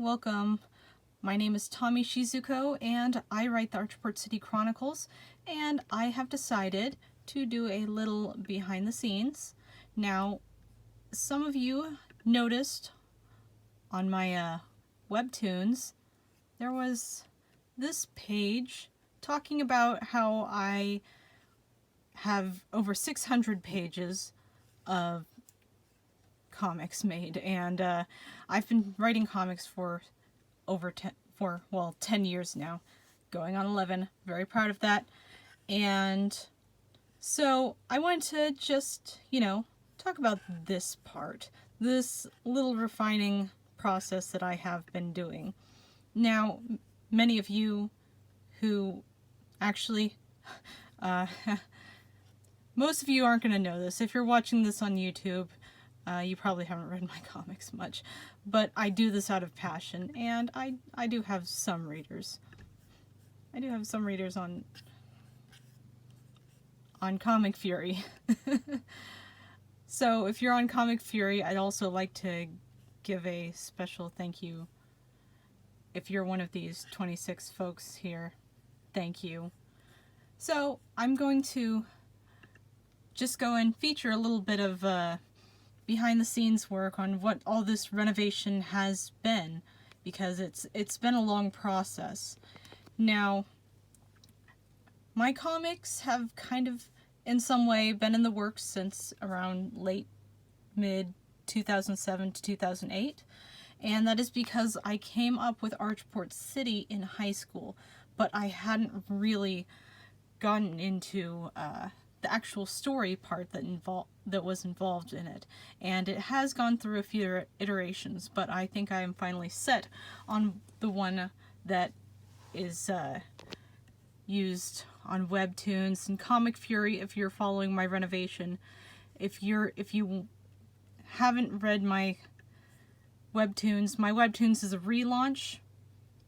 welcome. My name is Tommy Shizuko and I write the Archport City Chronicles, and I have decided to do a little behind the scenes. Now, some of you noticed on my webtoons there was this page talking about how I have over 600 pages of comics made, and I've been writing comics for over 10 years now, going on 11. Very proud of that. And so I wanted to just, talk about this part, this little refining process that I have been doing. Now, many of you who actually, most of you aren't going to know this. If you're watching this on YouTube, you probably haven't read my comics much, but I do this out of passion, and I do have some readers. I do have some readers on Comic Fury. So if you're on Comic Fury, I'd also like to give a special thank you. If you're one of these 26 folks here, thank you. So I'm going to just go and feature a little bit of behind the scenes work on what all this renovation has been, because it's been a long process. Now, my comics have kind of in some way been in the works since around mid 2007 to 2008, and that is because I came up with Archport City in high school, but I hadn't really gotten into the actual story part that was involved in it, and it has gone through a few iterations, but I think I am finally set on the one that is used on Webtoons and Comic Fury. If you're following my renovation, if you haven't read my Webtoons is a relaunch,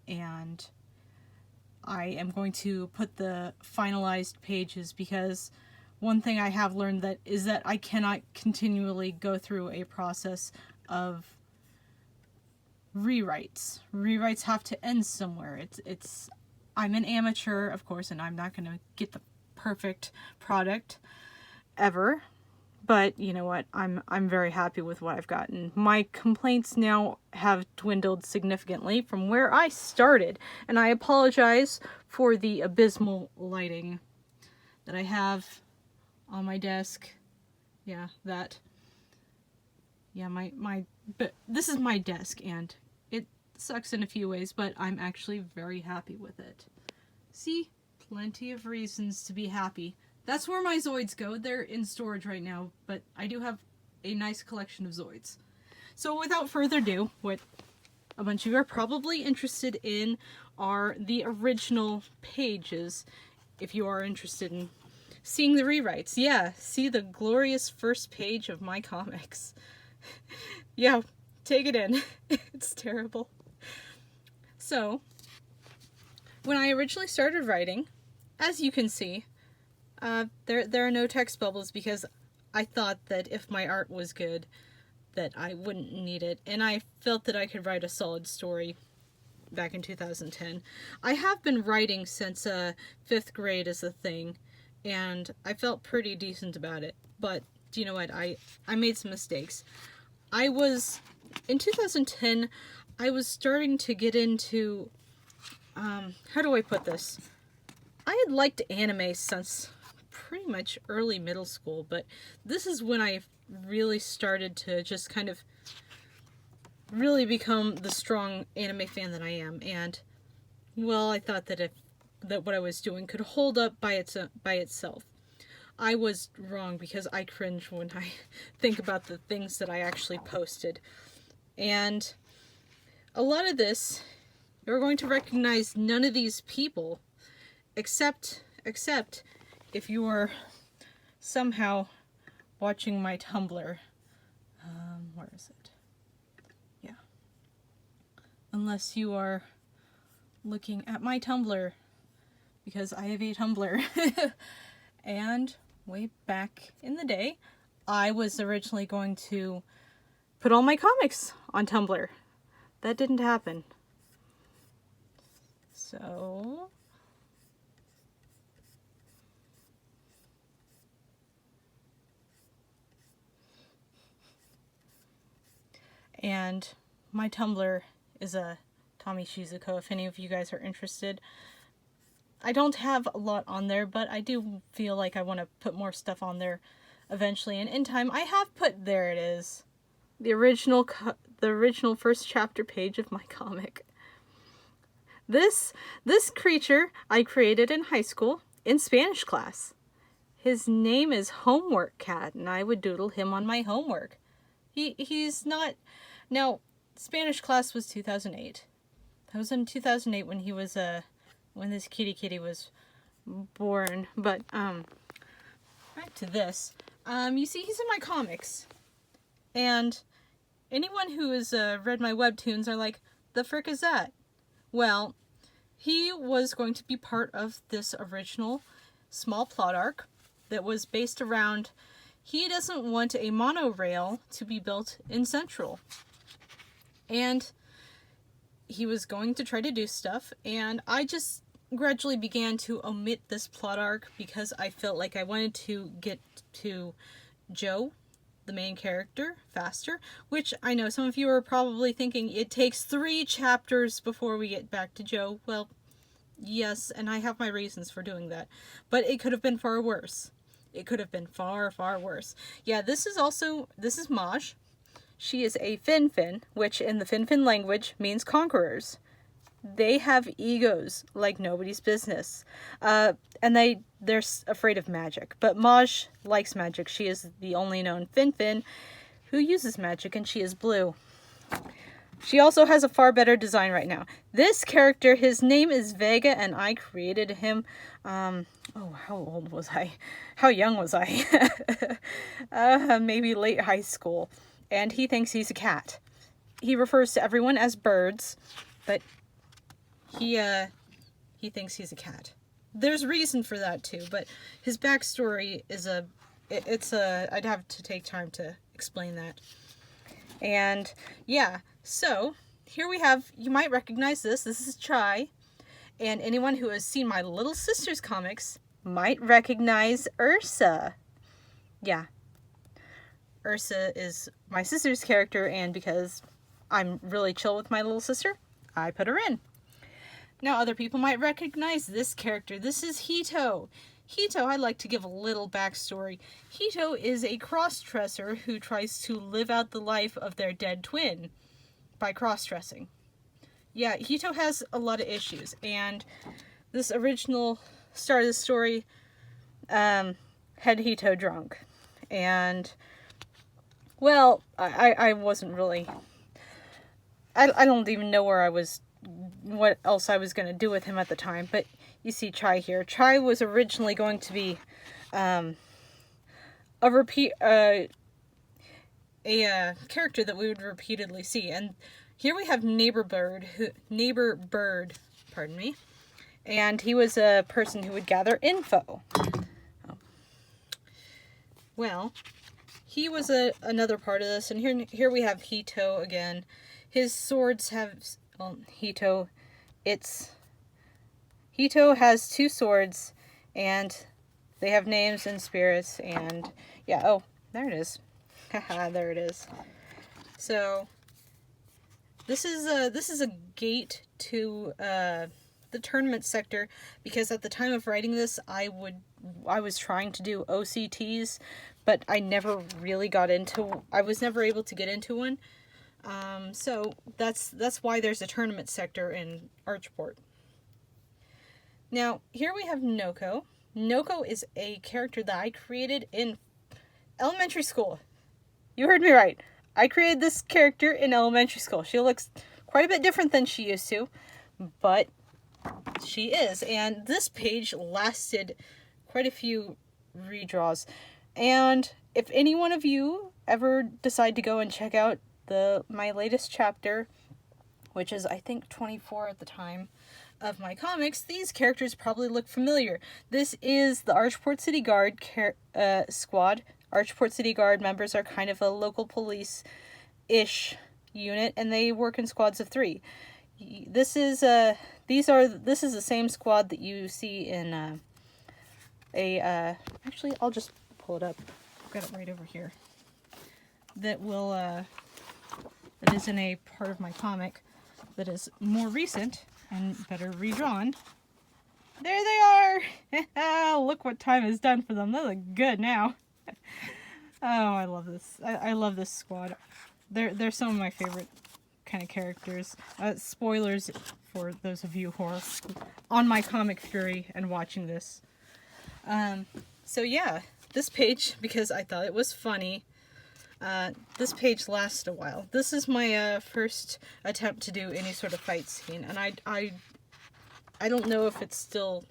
and I am going to put the finalized pages, because one thing I have learned is that I cannot continually go through a process of rewrites. Rewrites have to end somewhere. I'm an amateur, of course, and I'm not going to get the perfect product ever. But you know what? I'm very happy with what I've gotten. My complaints now have dwindled significantly from where I started, and I apologize for the abysmal lighting that I have on my desk. Yeah, that. Yeah, but this is my desk, and it sucks in a few ways, but I'm actually very happy with it. See? Plenty of reasons to be happy. That's where my Zoids go. They're in storage right now, but I do have a nice collection of Zoids. So without further ado, what a bunch of you are probably interested in are the original pages, if you are interested in seeing the rewrites. Yeah, see the glorious first page of my comics. Yeah, take it in. It's terrible. So, when I originally started writing, as you can see, there are no text bubbles, because I thought that if my art was good, that I wouldn't need it, and I felt that I could write a solid story back in 2010. I have been writing since 5th grade as a thing, and I felt pretty decent about it, but do you know what? I made some mistakes. In 2010, I was starting to get into, how do I put this? I had liked anime since pretty much early middle school, but this is when I really started to just kind of really become the strong anime fan that I am, and, well, I thought that what I was doing could hold up by itself. I was wrong, because I cringe when I think about the things that I actually posted. And a lot of this, you're going to recognize none of these people, except if you are somehow watching my Tumblr. Where is it? Yeah. Unless you are looking at my Tumblr, because I have a Tumblr. And way back in the day, I was originally going to put all my comics on Tumblr. that didn't happen. So... And my Tumblr is a Tommy Shizuko, if any of you guys are interested. I don't have a lot on there, but I do feel like I want to put more stuff on there eventually. And in time, I have put, there it is, the original first chapter page of my comic. This creature I created in high school in Spanish class. His name is Homework Cat, and I would doodle him on my homework. He's not... Now, Spanish class was 2008. That was in 2008 when he was, when this kitty was born. But, back to this. You see, he's in my comics. And anyone who has read my webtoons are like, the frick is that? Well, he was going to be part of this original small plot arc that was based around... He doesn't want a monorail to be built in Central. And he was going to try to do stuff, and I just gradually began to omit this plot arc because I felt like I wanted to get to Joe, the main character, faster, which I know some of you are probably thinking it takes 3 chapters before we get back to Joe. Well, yes, and I have my reasons for doing that, but it could have been far worse. It could have been far, far worse. Yeah, this is Maj. She is a Fin-Fin, which in the Fin-Fin language means conquerors. They have egos like nobody's business. And they're afraid of magic. But Maj likes magic. She is the only known Fin-Fin who uses magic, and she is blue. She also has a far better design right now. This character, his name is Vega, and I created him, oh, how old was I? How young was I? Maybe late high school. And he thinks he's a cat. He refers to everyone as birds, but he thinks he's a cat. There's reason for that too, but his backstory is I'd have to take time to explain that. And yeah, so here we have, you might recognize this is Chai, and anyone who has seen my little sister's comics might recognize Ursa. Yeah, Ursa is my sister's character, and because I'm really chill with my little sister, I put her in. Now other people might recognize this character. This is Hito. Hito, I'd like to give a little backstory. Hito is a cross-dresser who tries to live out the life of their dead twin by cross-dressing. Yeah, Hito has a lot of issues, and this original start of the story had Hito drunk. And, well, I wasn't really... I don't even know what else I was going to do with him at the time, but you see Chai here. Chai was originally going to be a character that we would repeatedly see, and here we have Neighbor Bird, pardon me, and he was a person who would gather info. Well, he was another part of this, and here we have Hito again. His swords have, well, Hito has 2 swords, and they have names and spirits, and yeah, oh, there it is. Haha, there it is. So, this is a gate to the tournament sector, because at the time of writing this, I was trying to do OCTs, but I never really I was never able to get into one. So that's why there's a tournament sector in Archport. Now, here we have Noko. Noko is a character that I created in elementary school. You heard me right. I created this character in elementary school. She looks quite a bit different than she used to, but she is. And this page lasted quite a few redraws. And if any one of you ever decide to go and check out my latest chapter, which is I think 24 at the time of my comics, these characters probably look familiar. This is the Archport City Guard squad. Archport City Guard members are kind of a local police-ish unit, and they work in squads of 3. This is the same squad that you see in actually, I'll just pull it up. I've got it right over here. That is in a part of my comic that is more recent and better redrawn. There they are! Look what time is done for them. They look good now. Oh, I love this. I love this squad. They're some of my favorite kind of characters. Spoilers for those of you who are on my Comic Fury and watching this. So yeah, this page, because I thought it was funny, this page lasted a while. This is my first attempt to do any sort of fight scene, and I don't know if it still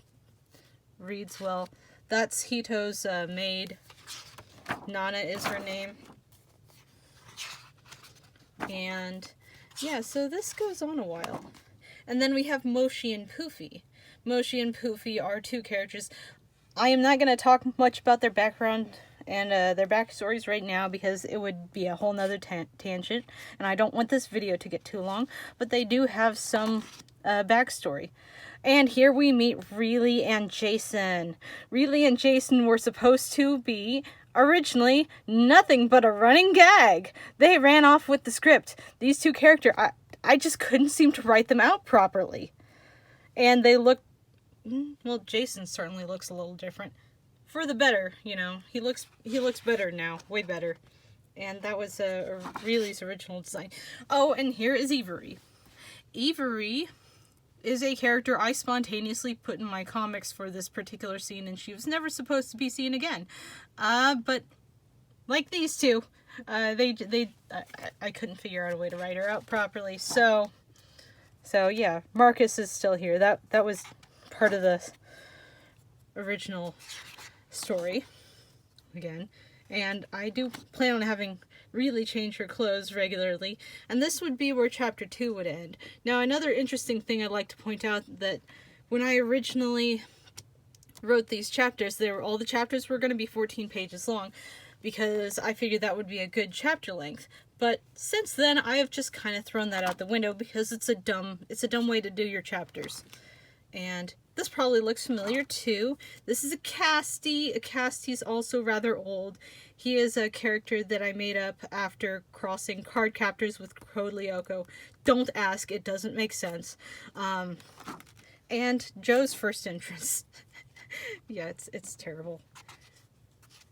reads well. That's Hito's maid. Nana is her name. And yeah, so this goes on a while. And then we have Moshi and Poofy. Moshi and Poofy are 2 characters. I am not going to talk much about their background and their backstories right now because it would be a whole nother tangent, and I don't want this video to get too long, but they do have some backstory. And here we meet Riley and Jason. Riley and Jason were supposed to be originally nothing but a running gag. They ran off with the script. These 2 characters, I just couldn't seem to write them out properly. And they look, well, Jason certainly looks a little different. For the better, you know. He looks better now, way better. And that was Riley's original design. Oh, and here is Ivory. Ivory is a character I spontaneously put in my comics for this particular scene, and she was never supposed to be seen again. But like these 2, I couldn't figure out a way to write her out properly. So yeah, Marcus is still here. That was part of the original story again, and I do plan on having really change her clothes regularly, and this would be where chapter 2 would end. Now, another interesting thing I'd like to point out, that when I originally wrote these chapters, all the chapters were going to be 14 pages long, because I figured that would be a good chapter length. But since then, I have just kind of thrown that out the window because it's a dumb way to do your chapters. And this probably looks familiar too. This is a Casty. A Casty's also rather old. He is a character that I made up after crossing card captors with Code Lyoko. Don't ask, it doesn't make sense. And Joe's first entrance. Yeah, it's terrible.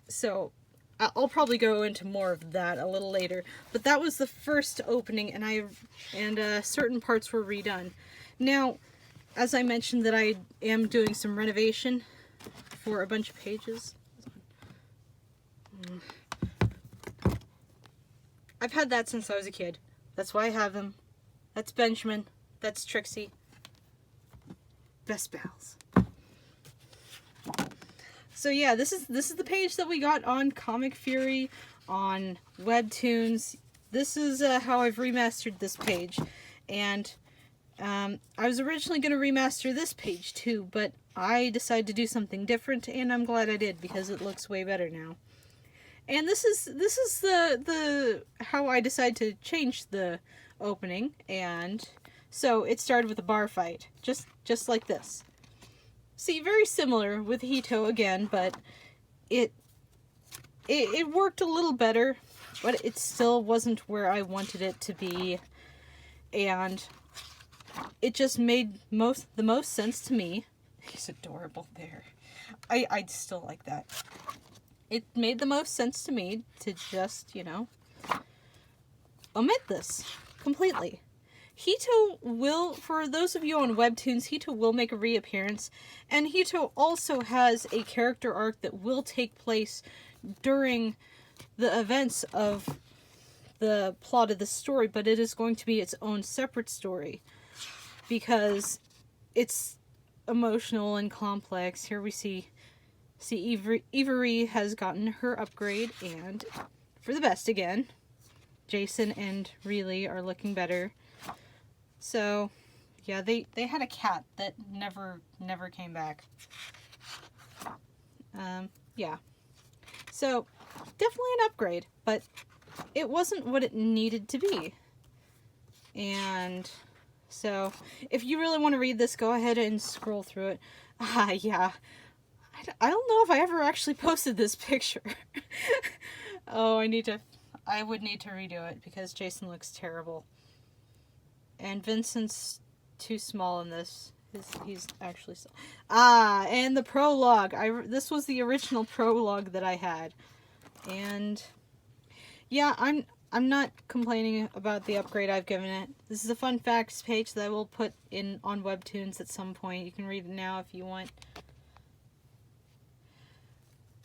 So I'll probably go into more of that a little later. But that was the first opening, and certain parts were redone. Now, as I mentioned that I am doing some renovation for a bunch of pages. I've had that since I was a kid. That's why I have them. That's Benjamin. That's Trixie. Best pals. So yeah, this is the page that we got on Comic Fury, on Webtoons. This is how I've remastered this page. And I was originally going to remaster this page too, but I decided to do something different, and I'm glad I did because it looks way better now. And this is the how I decided to change the opening, and so it started with a bar fight, just like this. See, very similar with Hito again, but it worked a little better, but it still wasn't where I wanted it to be, and it just made the most sense to me. He's adorable there. I still like that. It made the most sense to me to just, omit this completely. Hito will, for those of you on Webtoons, Hito will make a reappearance, and Hito also has a character arc that will take place during the events of the plot of the story, but it is going to be its own separate story, because it's emotional and complex. Here we see Ivory has gotten her upgrade, and for the best again. Jason and Riley are looking better. So, yeah, they had a cat that never came back. Yeah. So, definitely an upgrade, but it wasn't what it needed to be. And so, if you really want to read this, go ahead and scroll through it. Yeah. I don't know if I ever actually posted this picture. Oh, I would need to redo it because Jason looks terrible. And Vincent's too small in this. He's actually so. And the prologue. This was the original prologue that I had. And yeah, I'm not complaining about the upgrade I've given it. This is a fun facts page that I will put in on Webtoons at some point. You can read it now if you want.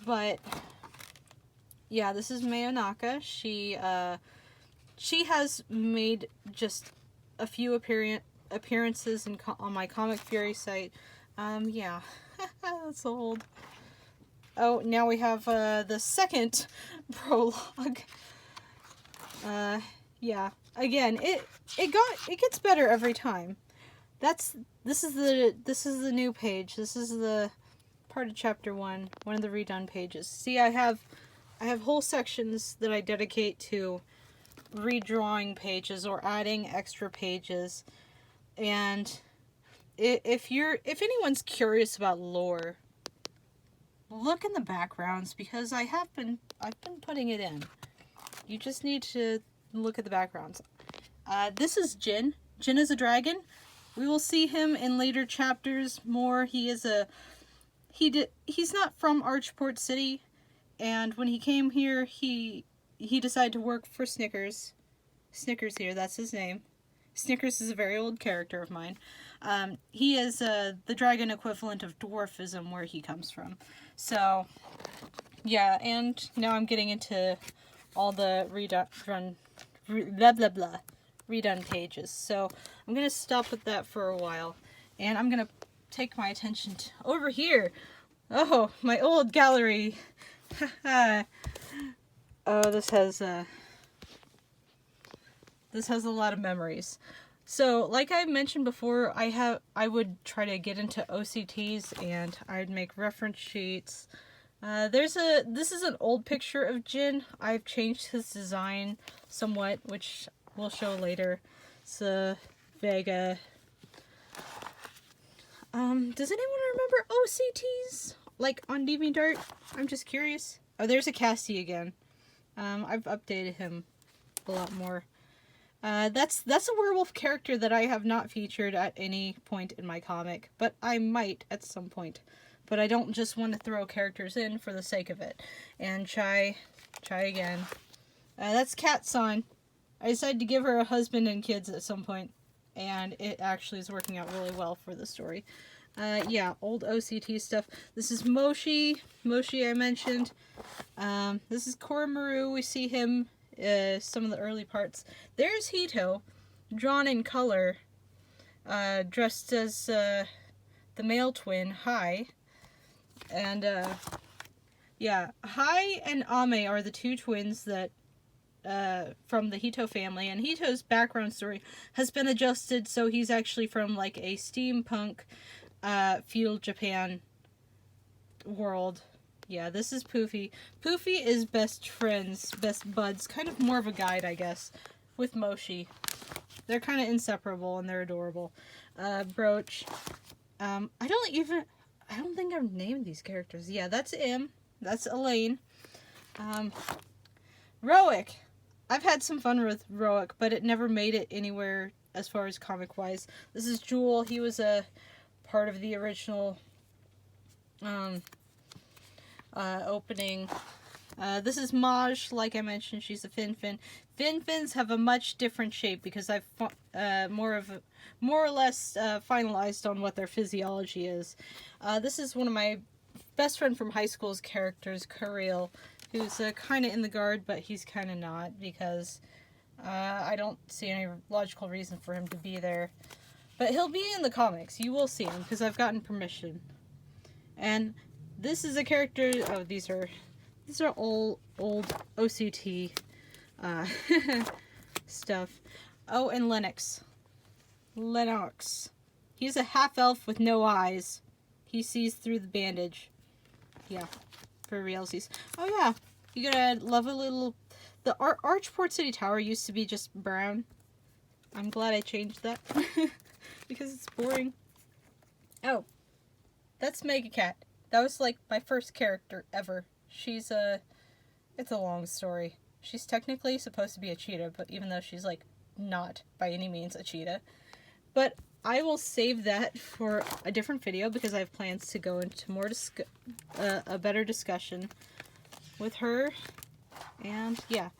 But yeah, this is Mayonaka. She has made just a few appearances on my Comic Fury site. Yeah, that's old. Oh, now we have the second prologue. Yeah. Again, it gets better every time. This is the new page. This is the part of chapter 1, one of the redone pages. See, I have whole sections that I dedicate to redrawing pages or adding extra pages. And if anyone's curious about lore, look in the backgrounds because I've been putting it in. You just need to look at the backgrounds. This is Jin. Jin is a dragon. We will see him in later chapters more. He's not from Archport City, and when he came here, he decided to work for Snickers. Snickers here, that's his name. Snickers is a very old character of mine. He is the dragon equivalent of dwarfism where he comes from. So, yeah, and now I'm getting into all the redone pages. So I'm going to stop with that for a while. And I'm going to take my attention to over here. Oh, my old gallery. Oh, this has a lot of memories. So, like I mentioned before, I would try to get into OCTs and I'd make reference sheets. This is an old picture of Jin. I've changed his design somewhat, which we'll show later. It's a Vega. Does anyone remember OCTs? Like on DeviantArt? I'm just curious. Oh, there's a Cassie again. I've updated him a lot more. That's a werewolf character that I have not featured at any point in my comic, but I might at some point. But I don't just want to throw characters in for the sake of it. And try again. That's Cat-san. I decided to give her a husband and kids at some point, and it actually is working out really well for the story. Yeah, old OCT stuff. This is Moshi. Moshi I mentioned. This is Koromaru. We see him some of the early parts. There's Hito, drawn in color, dressed as the male twin, Hai. And, yeah, Hai and Ame are the two twins that, from the Hito family, and Hito's background story has been adjusted so he's actually from, like, a steampunk, feudal Japan world. Yeah, this is Poofy. Poofy is best buds, kind of more of a guide, I guess, with Moshi. They're kind of inseparable, and they're adorable. Brooch. I don't think I've named these characters. Yeah, that's Im. That's Elaine. Roic. I've had some fun with Roic, but it never made it anywhere as far as comic-wise. This is Jewel. He was a part of the original opening. This is Maj. Like I mentioned, she's a Fin-Fin. Fin-Fins have a much different shape because I've more or less finalized on what their physiology is. This is one of my best friend from high school's characters, Kirill, who's kind of in the guard, but he's kind of not because I don't see any logical reason for him to be there. But he'll be in the comics. You will see him because I've gotten permission. And this is a character. Oh, these are old OCT stuff. Oh, and Lennox. He's a half elf with no eyes. He sees through the bandage. Yeah, for realsies. Oh yeah, you got a lovely little. The Archport City Tower used to be just brown. I'm glad I changed that because it's boring. Oh, that's Mega Cat. That was like my first character ever. She's it's a long story. She's technically supposed to be a cheetah, but even though she's like not by any means a cheetah. But I will save that for a different video because I have plans to go into more a better discussion with her. And yeah,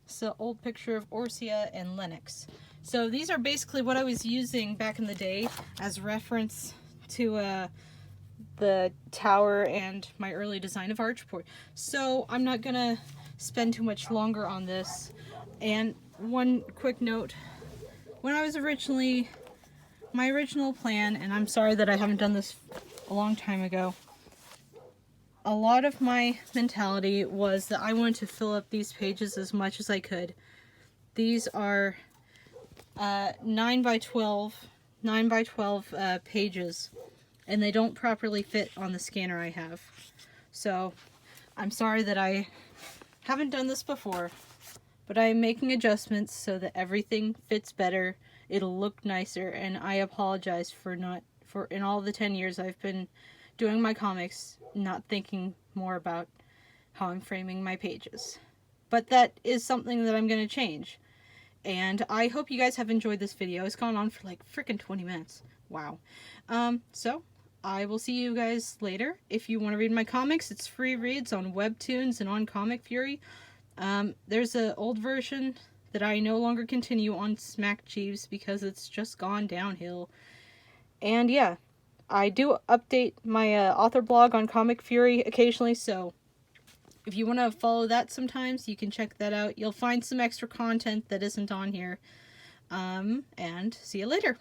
it's an old picture of Orsia and Lennox. So these are basically what I was using back in the day as reference to the tower and my early design of Archport. So I'm not gonna spend too much longer on this. And one quick note, when I was my original plan, and I'm sorry that I haven't done this a long time ago, a lot of my mentality was that I wanted to fill up these pages as much as I could. These are 9 by 12 pages, and they don't properly fit on the scanner I have. So I'm sorry that I haven't done this before, but I am making adjustments so that everything fits better. It'll look nicer, and I apologize for in all the 10 years I've been doing my comics, not thinking more about how I'm framing my pages. But that is something that I'm going to change. And I hope you guys have enjoyed this video. It's gone on for like freaking 20 minutes. Wow. So I will see you guys later. If you want to read my comics, it's free reads on Webtoons and on Comic Fury. There's an old version that I no longer continue on Smack Jeeves because it's just gone downhill. And yeah, I do update my author blog on Comic Fury occasionally, so if you want to follow that sometimes, you can check that out. You'll find some extra content that isn't on here. And see you later.